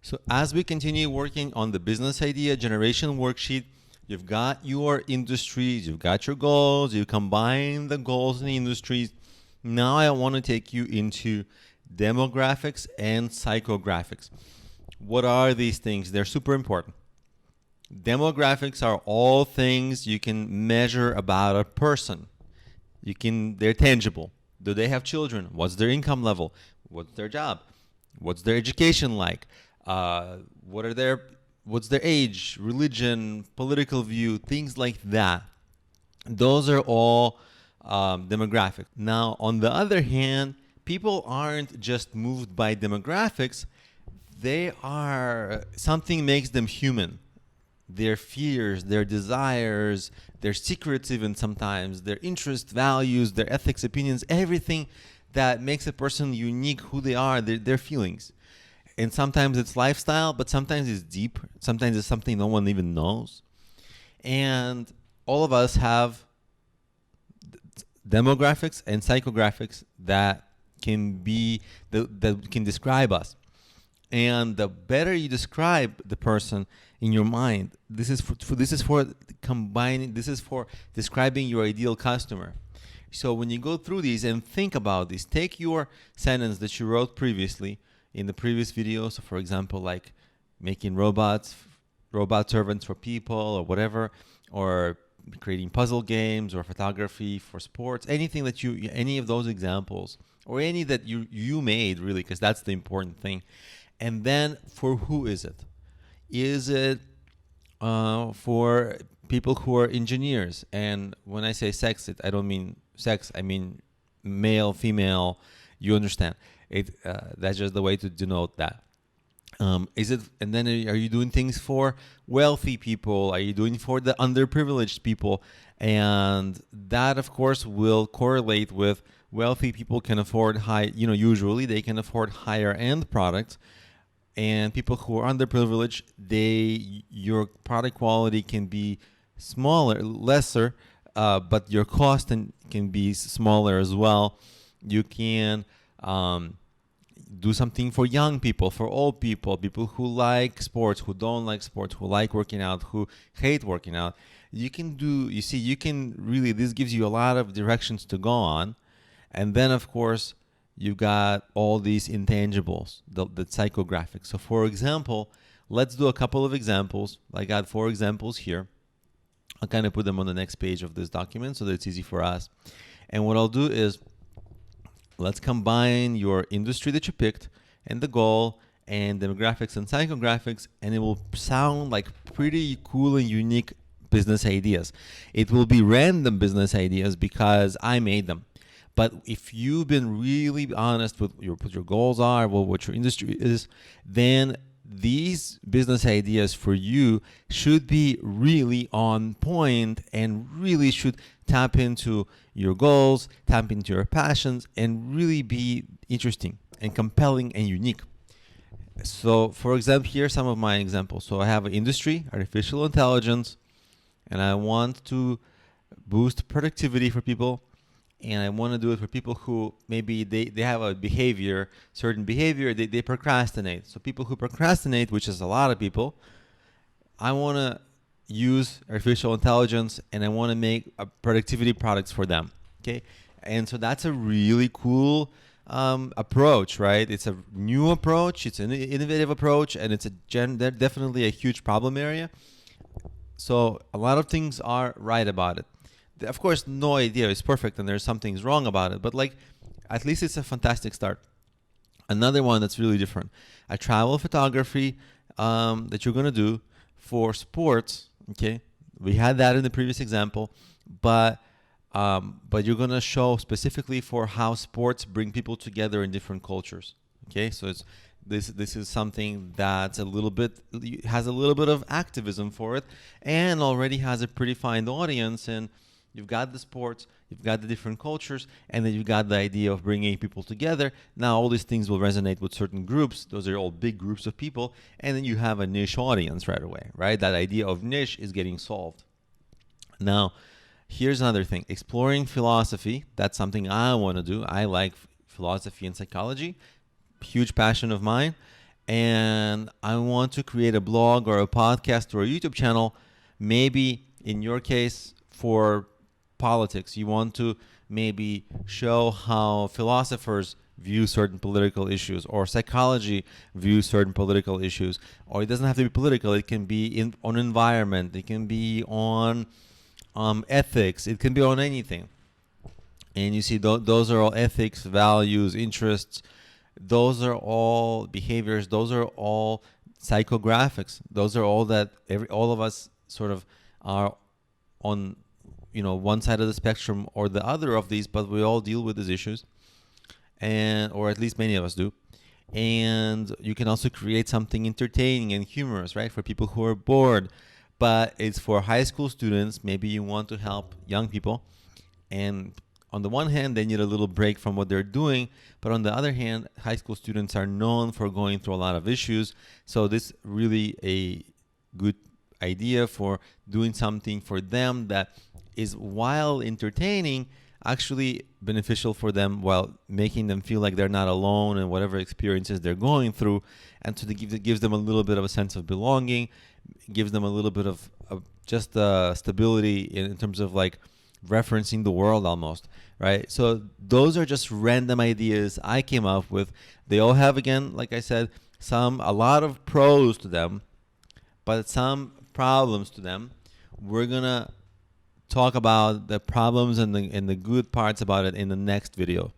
So as we continue working on the business idea generation worksheet, you've got your industries, you've got your goals, you combine the goals and the industries. Now I want to take you into demographics and psychographics. What are these things? They're super important. Demographics are all things you can measure about a person. They're tangible. Do they have children? What's their income level? What's their job? What's their education like? What's their age, religion, political view, things like that. Those are all demographic. Now, on the other hand, people aren't just moved by demographics. Something makes them human. Their fears, their desires, their secrets even sometimes, their interests, values, their ethics, opinions, everything that makes a person unique, who they are, their feelings. And sometimes it's lifestyle, but sometimes it's deep. Sometimes it's something no one even knows. And all of us have demographics and psychographics that can describe us. And the better you describe the person in your mind, this is for describing your ideal customer. So when you go through these and think about these, take your sentence that you wrote previously in the previous video. So for example, like making robot servants for people or whatever, or creating puzzle games or photography for sports, any of those examples, or any that you made really, because that's the important thing. And then for who is it? Is it for people who are engineers? And when I say sex, I don't mean sex, I mean male, female, you understand. That's just the way to denote that. Is it? And then are you doing things for wealthy people? Are you doing for the underprivileged people? And that, of course, will correlate with wealthy people can afford usually they can afford higher end products. And people who are underprivileged, your product quality can be lesser, but your cost can be smaller as well. You can do something for young people, for old people, people who like sports, who don't like sports, who like working out, who hate working out. This gives you a lot of directions to go on. And then, of course, you've got all these intangibles, the psychographics. So for example, let's do a couple of examples. I got 4 examples here. I'll kind of put them on the next page of this document so that it's easy for us. And what I'll do is, let's combine your industry that you picked and the goal and demographics and psychographics, and it will sound like pretty cool and unique business ideas. It will be random business ideas because I made them. But if you've been really honest with what your goals are, what your industry is, then these business ideas for you should be really on point and really should tap into your goals, tap into your passions, and really be interesting and compelling and unique. So, for example, here are some of my examples. So I have an industry, artificial intelligence, and I want to boost productivity for people. And I want to do it for people who maybe they have a certain behavior, they procrastinate. So people who procrastinate, which is a lot of people, I want to use artificial intelligence and I want to make productivity products for them. Okay. And so that's a really cool approach, right? It's a new approach. It's an innovative approach, and it's definitely a huge problem area. So a lot of things are right about it. Of course, no idea is perfect and there's some things wrong about it, but at least it's a fantastic start. Another one that's really different, a travel photography that you're going to do for sports. Okay, we had that in the previous example, but you're going to show specifically for how sports bring people together in different cultures. Okay, so this is something that's has a little bit of activism for it, and already has a predefined audience. And you've got the sports, you've got the different cultures, and then you've got the idea of bringing people together. Now, all these things will resonate with certain groups. Those are all big groups of people. And then you have a niche audience right away, right? That idea of niche is getting solved. Now, here's another thing. Exploring philosophy. That's something I want to do. I like philosophy and psychology. Huge passion of mine. and I want to create a blog or a podcast or a YouTube channel, maybe in your case for politics, you want to maybe show how philosophers view certain political issues, or psychology views certain political issues, or it doesn't have to be political. It can be on environment. It can be on ethics. It can be on anything. And you see, those are all ethics, values, interests. Those are all behaviors. Those are all psychographics. Those are all that all of us sort of are on, one side of the spectrum or the other of these, but we all deal with these issues, and or at least many of us do. And you can also create something entertaining and humorous, right, for people who are bored. But it's for high school students. Maybe you want to help young people, and on the one hand, they need a little break from what they're doing, but on the other hand, high school students are known for going through a lot of issues. So this really a good idea for doing something for them that is, while entertaining, actually beneficial for them, while making them feel like they're not alone in whatever experiences they're going through, and so it gives them a little bit of a sense of belonging, gives them a little bit of just stability in terms of like referencing the world almost, right? So those are just random ideas I came up with. They all have, again, like I said, a lot of pros to them, but some problems to them. We're gonna talk about the problems and the good parts about it in the next video.